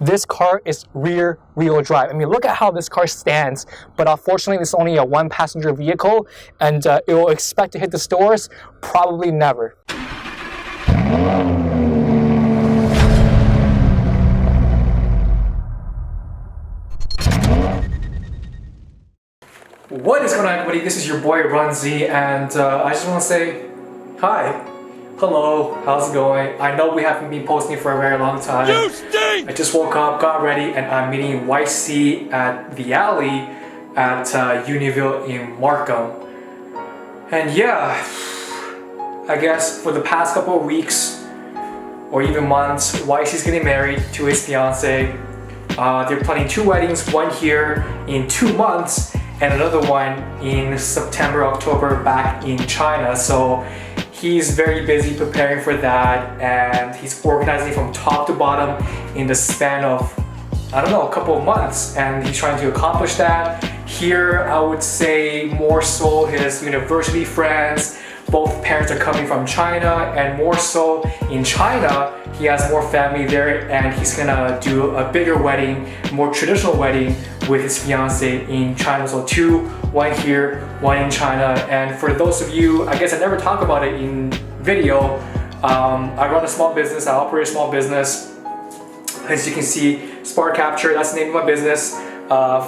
this car is rear wheel drive. I mean, look at how this car stands, but unfortunately it's only a one passenger vehicle, and it will expect to hit the stores? Probably never. What is going on, everybody? This is your boy Runzi, and I just want to say hi. Hello, how's it going? I know we haven't been posting for a very long time. You stink! I just woke up, got ready, and I'm meeting YC at the alley at Univille in Markham. And yeah, I guess for the past couple of weeks or even months, YC's getting married to his fiance. They're planning 2 weddings, one here in 2 months and another one in September, October back in China. So he's very busy preparing for that, and he's organizing from top to bottom in the span of, I don't know, a couple of months, and he's trying to accomplish that. Here, I would say more so his university friends, both parents are coming from China, and more so in China, he has more family there, and he's gonna do a bigger wedding, more traditional wedding with his fiance in China. So 2, one here, one in China. And for those of you, I guess I never talk about it in video, I run a small business, I operate a small business. As you can see, Spark Capture, that's the name of my business.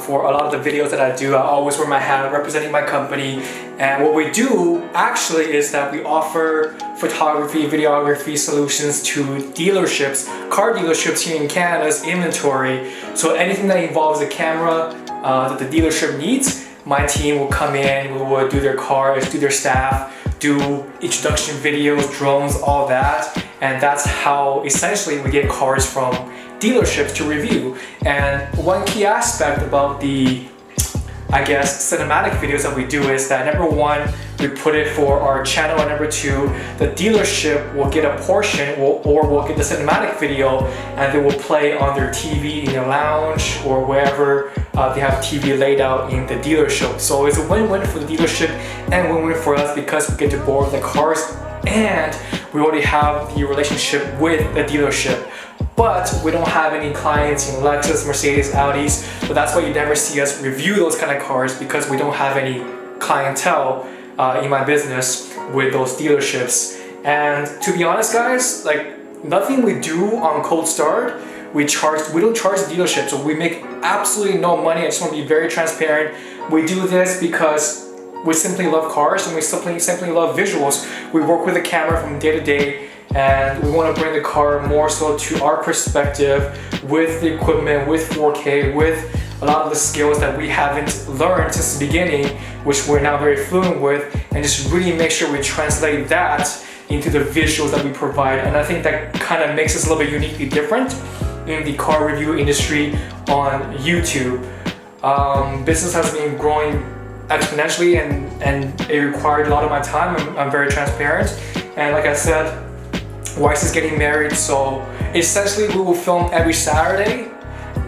For a lot of the videos that I do, I always wear my hat representing my company. And what we do actually is that we offer photography, videography solutions to dealerships, car dealerships here in Canada's inventory. So anything that involves a camera that the dealership needs, my team will come in, we will do their cars, do their staff, do introduction videos, drones, all that. And that's how essentially we get cars from dealerships to review. And one key aspect about the, I guess, cinematic videos that we do is that number 1, we put it for our channel, and number 2, the dealership will get a portion or will get the cinematic video, and they will play on their TV in their lounge or wherever they have TV laid out in the dealership. So it's a win-win for the dealership and win-win for us, because we get to borrow the cars and we already have the relationship with the dealership. But we don't have any clients in Lexus, Mercedes, Audis, so that's why you never see us review those kind of cars, because we don't have any clientele in my business with those dealerships. And to be honest, guys, like nothing we do on Cold Start, we don't charge the dealership, so we make absolutely no money. I just want to be very transparent. We do this because we simply love cars and we simply love visuals. We work with the camera from day to day, and we want to bring the car more so to our perspective with the equipment, with 4K, with a lot of the skills that we haven't learned since the beginning, which we're now very fluent with, and just really make sure we translate that into the visuals that we provide. And I think that kind of makes us a little bit uniquely different in the car review industry on YouTube. Business has been growing exponentially, and it required a lot of my time. I'm very transparent, and like I said, YC is getting married, so essentially we will film every Saturday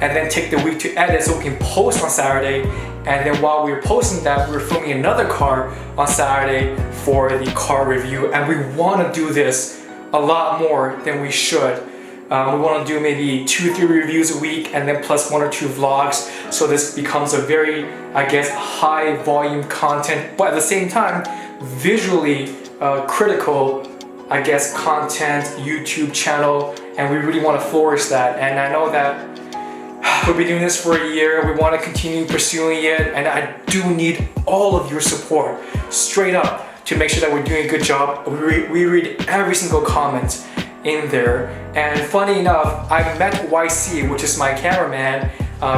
and then take the week to edit so we can post on Saturday. And then while we were posting that, we were filming another car on Saturday for the car review. And we want to do this a lot more than we should. We want to do maybe 2-3 reviews a week, and then plus 1 or 2 vlogs. So this becomes a very, I guess, high volume content, but at the same time, visually critical, I guess, content, YouTube channel, and we really want to flourish that. And I know that we've been doing this for a year, we want to continue pursuing it, and I do need all of your support, straight up, to make sure that we're doing a good job. We read every single comment in there. And funny enough, I met YC, which is my cameraman,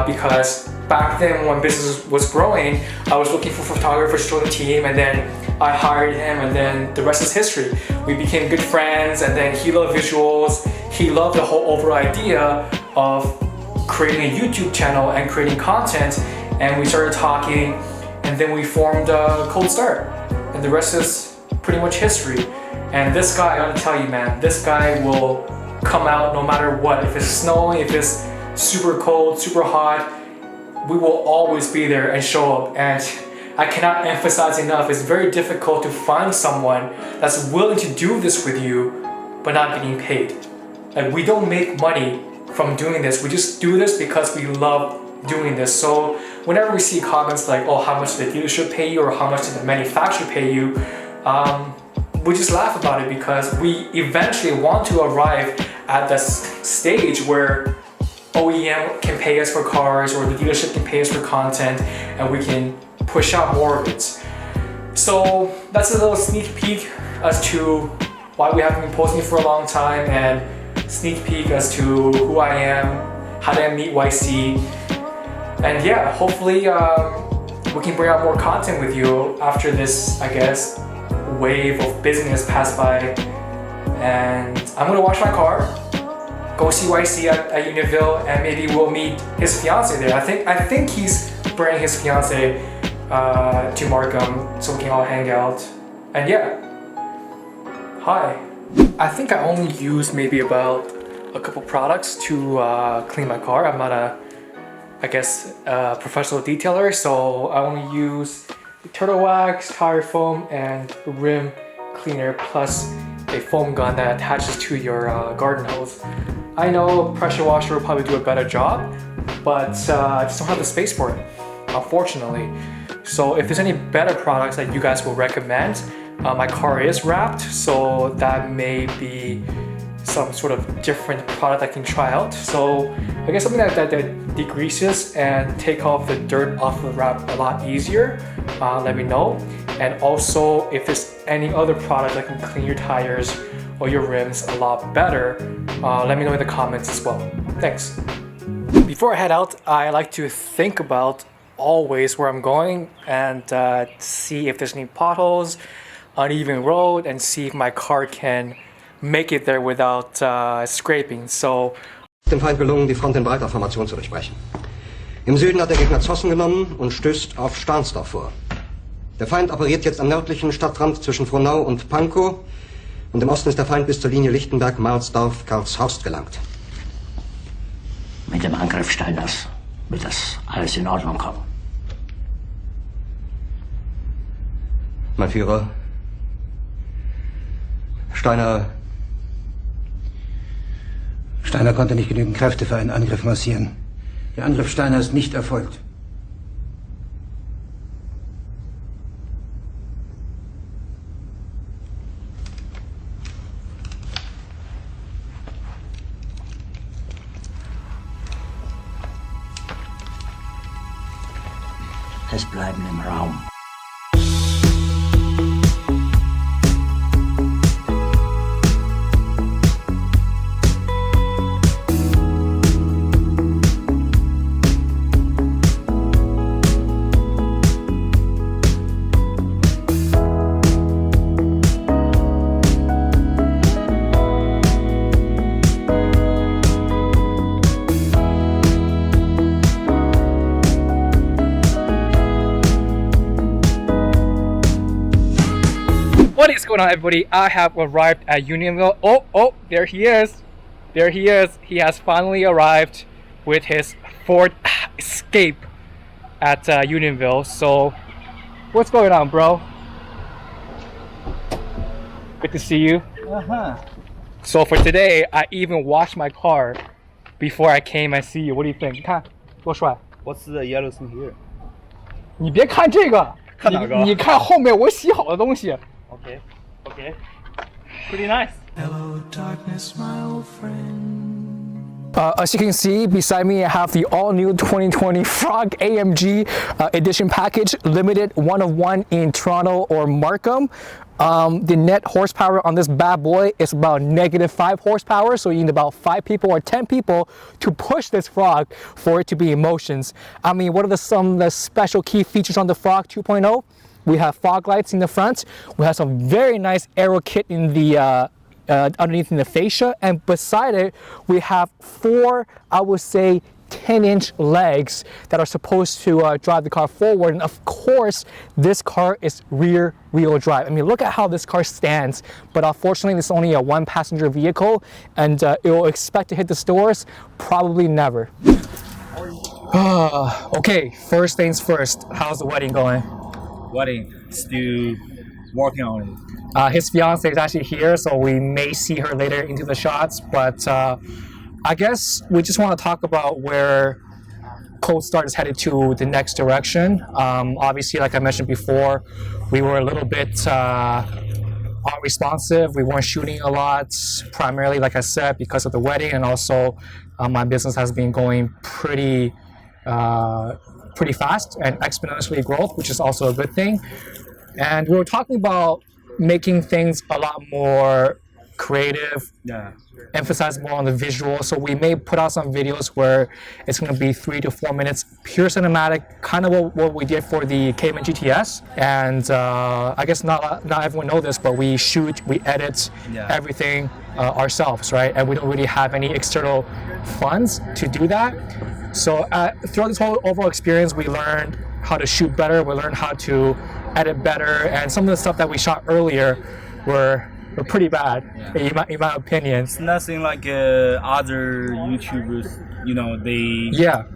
because back then when business was growing, I was looking for photographers to join the team, and then I hired him, and then the rest is history. We became good friends, and then he loved visuals. He loved the whole overall idea of creating a YouTube channel and creating content, and we started talking, and then we formed Cold Start, and the rest is pretty much history. And this guy, I gotta tell you, man, this guy will come out no matter what. If it's snowing, if it's super cold, super hot, we will always be there and show up. And I cannot emphasize enough, it's very difficult to find someone that's willing to do this with you but not getting paid. Like, we don't make money from doing this. We just do this because we love doing this. So whenever we see comments like, oh, how much did the dealership pay you or how much did the manufacturer pay you, we just laugh about it because we eventually want to arrive at the stage where OEM can pay us for cars or the dealership can pay us for content and we can push out more of it. So that's a little sneak peek as to why we haven't been posting for a long time and sneak peek as to who I am, how did I meet YC. And yeah, hopefully we can bring out more content with you after this, I guess, wave of business passed by. And I'm gonna wash my car, go see YC at Unionville, and maybe we'll meet his fiance there. I think he's bringing his fiance to Markham so we can all hang out. And yeah, hi. I think I only used maybe about a couple products to clean my car. I'm not a professional detailer, so I only use the turtle wax, tire foam, and rim cleaner, plus a foam gun that attaches to your garden hose. I know pressure washer will probably do a better job, but I just don't have the space for it, unfortunately. So if there's any better products that you guys will recommend, my car is wrapped, so that may be some sort of different product I can try out. So I guess something that degreases and take off the dirt off the wrap a lot easier, let me know. And also if there's any other product that can clean your tires or your rims a lot better, let me know in the comments as well. Thanks. Before I head out, I like to think about always where I'm going and see if there's any potholes, uneven road, and see if my car can make it there without scraping. So Dem Feind gelungen, die Front in breiter Formation zu durchbrechen. Im Süden hat der Gegner Zossen genommen und stößt auf Stahnsdorf vor. Der Feind operiert jetzt am nördlichen Stadtrand zwischen Frohnau und Pankow und im Osten ist der Feind bis zur Linie Lichtenberg-Marsdorf, Karlshorst gelangt. Mit dem Angriff Steiners wird das alles in Ordnung kommen. Mein Führer, Steiner konnte nicht genügend Kräfte für einen Angriff massieren. Der Angriff Steiner ist nicht erfolgt. Es bleiben im Raum. what is going on, everybody? I have arrived at Unionville. Oh, there he is. There he is. He has finally arrived with his Ford Escape at Unionville. So, what's going on, bro? Good to see you. So for today, I even washed my car before I came and see you. What do you think? 你看多帅 What's the yellow thing here? 你别看这个，看哪个？你看后面我洗好的东西。 Okay. Pretty nice. Hello, darkness, my old friend. As you can see beside me, I have the all-new 2020 Frog AMG edition package, limited 1 of 1 in Toronto or Markham. The net horsepower on this bad boy is about -5 horsepower, so you need about 5 people or 10 people to push this Frog for it to be in motions. I mean, what are some of the special key features on the Frog 2.0? We have fog lights in the front. We have some very nice aero kit in the underneath in the fascia, and beside it we have 4, I would say, 10-inch legs that are supposed to drive the car forward. And of course, this car is rear-wheel drive. I mean, look at how this car stands. But unfortunately, this is only a 1-passenger vehicle, and it will expect to hit the stores probably never. Okay, first things first. How's the wedding going? Wedding. Still working on it. His fiance is actually here, so we may see her later into the shots, but I guess we just want to talk about where Cold Start is headed to the next direction. Obviously, like I mentioned before, we were a little bit unresponsive. We weren't shooting a lot, primarily, like I said, because of the wedding, and also my business has been going pretty fast and exponentially growth, which is also a good thing. And we were talking about making things a lot more creative, emphasize more on the visual. So we may put out some videos where it's going to be 3 to 4 minutes, pure cinematic, kind of what we did for the Cayman GTS. And I guess not everyone knows this, but we edit everything ourselves, right? And we don't really have any external funds to do that. So throughout this whole overall experience, we learned how to shoot better, we learned how to edit better, and some of the stuff that we shot earlier were pretty bad, in my opinion. It's nothing like other YouTubers,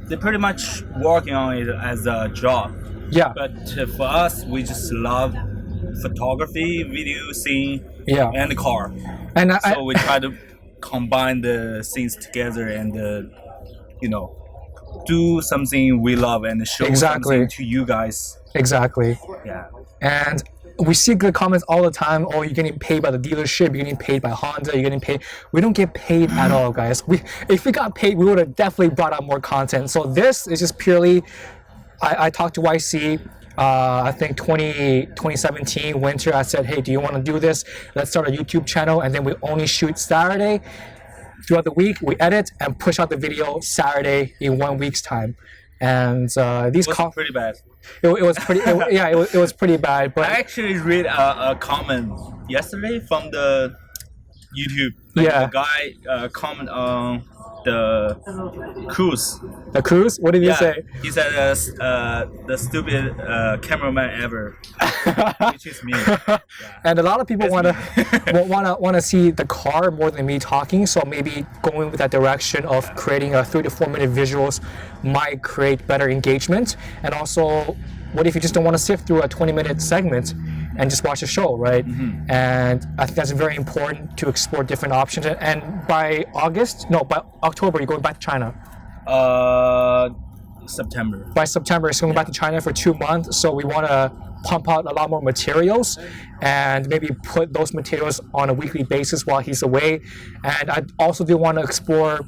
they pretty much working on it as a job. Yeah. But for us, we just love photography, video, scene, and the car. And so we try to combine the scenes together and, do something we love and show something to you guys. Exactly. Yeah. And we see good comments all the time. Oh, you're getting paid by the dealership. You're getting paid by Honda. You're getting paid. We don't get paid at all, guys. If we got paid, we would have definitely brought out more content. So this is just purely. I talked to YC. I think 2017 winter. I said, hey, do you want to do this? Let's start a YouTube channel, and then we only shoot Saturday. Throughout the week, we edit and push out the video Saturday in 1 week's time. And these was pretty bad. It was pretty. It was pretty bad. But I actually read a comment yesterday from the YouTube. The guy comment on the cruise. The cruise? What did he say? He said the stupid cameraman ever, which is me. And a lot of people want to see the car more than me talking. So maybe going with that direction of creating a 3 to 4 minute visuals might create better engagement. And also, what if you just don't want to sift through a 20-minute segment and just watch the show, right? Mm-hmm. And I think that's very important to explore different options. And by October, you're going back to China. September. By September, it's going back to China for 2 months. So we want to pump out a lot more materials and maybe put those materials on a weekly basis while he's away. And I also do want to explore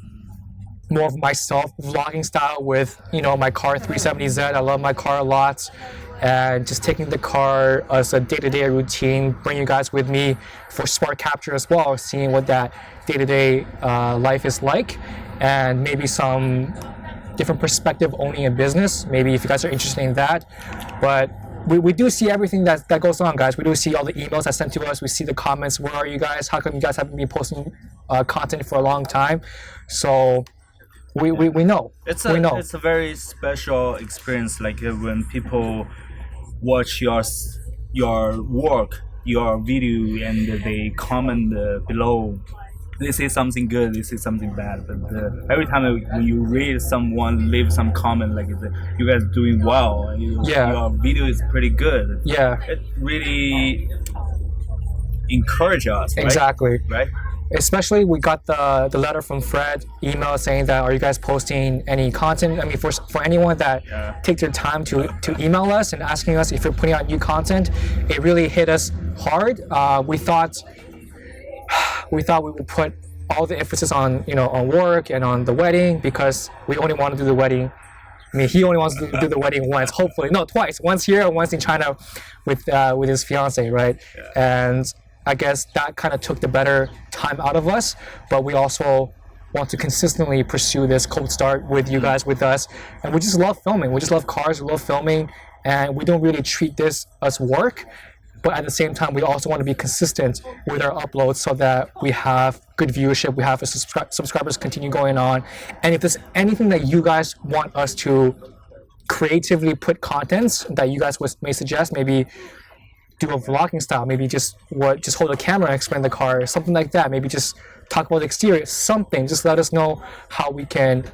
more of myself, vlogging style with, my car 370Z. I love my car a lot. And just taking the car as a day-to-day routine, bring you guys with me for smart capture as well, seeing what that day-to-day life is like, and maybe some different perspective owning a business. Maybe if you guys are interested in that. But we do see everything that goes on, guys. We do see all the emails that sent to us. We see the comments. Where are you guys? How come you guys haven't been posting content for a long time? So we know. It's a very special experience. Like when people watch your work, your video, and they comment below. They say something good, they say something bad. But every time when you read someone leave some comment like you guys doing well, your video is pretty good. Yeah, it really encourages us. Right? Exactly. Right. Especially we got the letter from Fred email saying that, are you guys posting any content? I mean, for anyone that take their time to email us and asking us if you're putting out new content, it really hit us hard. We thought we would put all the emphasis on on work and on the wedding, because we only want to do the wedding. I mean, he only wants to do the wedding once, hopefully, no, twice. Once here and once in China with his fiance, right? Yeah. And I guess that kind of took the better time out of us, but we also want to consistently pursue this Cold Start with you guys, with us. And we just love filming. We just love cars, we love filming, and we don't really treat this as work. But at the same time, we also want to be consistent with our uploads so that we have good viewership, we have subscribers continue going on. And if there's anything that you guys want us to creatively put contents that you guys may suggest, maybe do a vlogging style, maybe just hold a camera and explain the car, something like that. Maybe just talk about the exterior, something. Just let us know how we can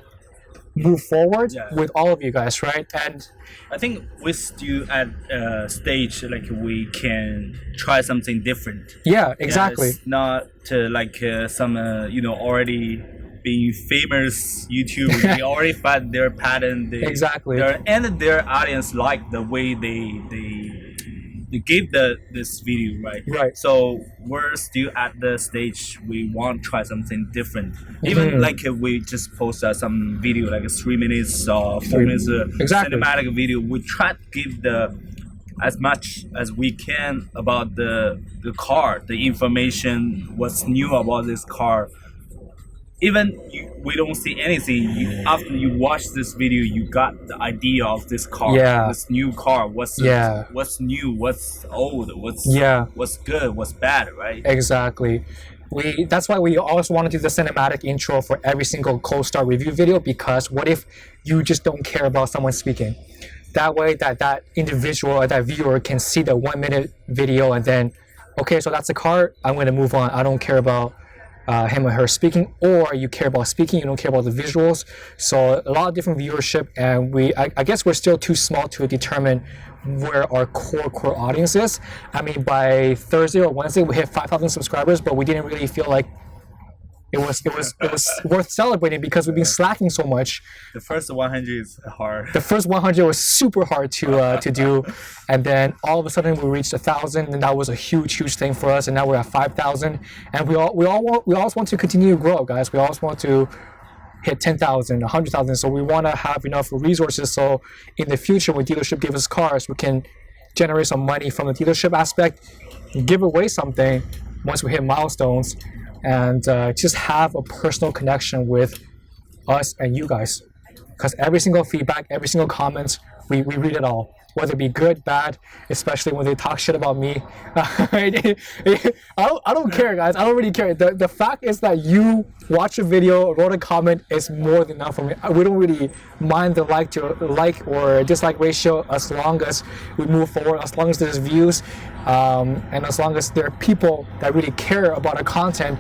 move forward with all of you guys, right? And I think we're still at a stage like we can try something different. Yeah, exactly. It's not like some already being famous YouTuber. They already found their pattern. Exactly. Their audience like the way they gave this video, right? Right. So we're still at the stage we want to try something different. Even like if we just post some video like 3 minutes or 4 minutes Exactly. cinematic video, we try to give as much as we can about the car, the information, what's new about this car. Even we don't see anything. After you watch this video, you got the idea of this car, this new car. What's new, what's old, what's good, what's bad, right? Exactly. That's why we always want to do the cinematic intro for every single co-star review video, because what if you just don't care about someone speaking? That way that individual or that viewer can see the 1 minute video and then, okay, so that's the car, I'm going to move on. I don't care about him or her speaking, or you care about speaking, you don't care about the visuals. So a lot of different viewership, and I guess we're still too small to determine where our core audience is. I mean, by Thursday or Wednesday we hit 5,000 subscribers, but we didn't really feel like it was worth celebrating because we've been slacking so much. The first 100 is hard. The first 100 was super hard to do, and then all of a sudden we reached 1,000, and that was a huge thing for us. And now we're at 5,000, and we always want to continue to grow, guys. We always want to hit 10,000, 100,000. So we want to have enough resources. So in the future, when dealership give us cars, we can generate some money from the dealership aspect, give away something once we hit milestones, and just have a personal connection with us and you guys. Because every single feedback, every single comment, we read it all. Whether it be good, bad, especially when they talk shit about me. I don't care, guys. I don't really care. The fact is that you watch a video, wrote a comment is more than enough for me. We don't really mind the like or dislike ratio as long as we move forward, as long as there's views, and as long as there are people that really care about our content.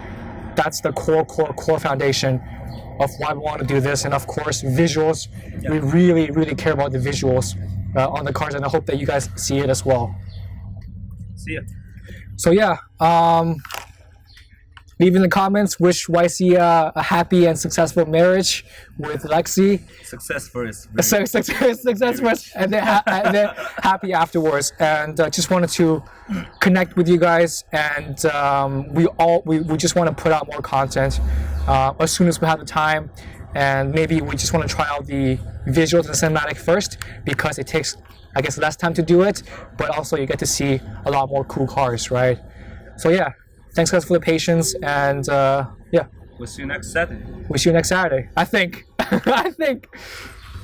That's the core foundation of why we want to do this. And of course, visuals. We really care about the visuals on the cars, and I hope that you guys see it as well. See ya. So yeah, leave in the comments, wish YC a happy and successful marriage with Lexi. Success first. Success first, and then happy afterwards. And just wanted to connect with you guys, and we just want to put out more content as soon as we have the time. And maybe we just want to try out the visuals and cinematic first, because it takes, I guess, less time to do it, but also you get to see a lot more cool cars, right? So yeah, thanks guys for the patience, and yeah. We'll see you next Saturday. I think.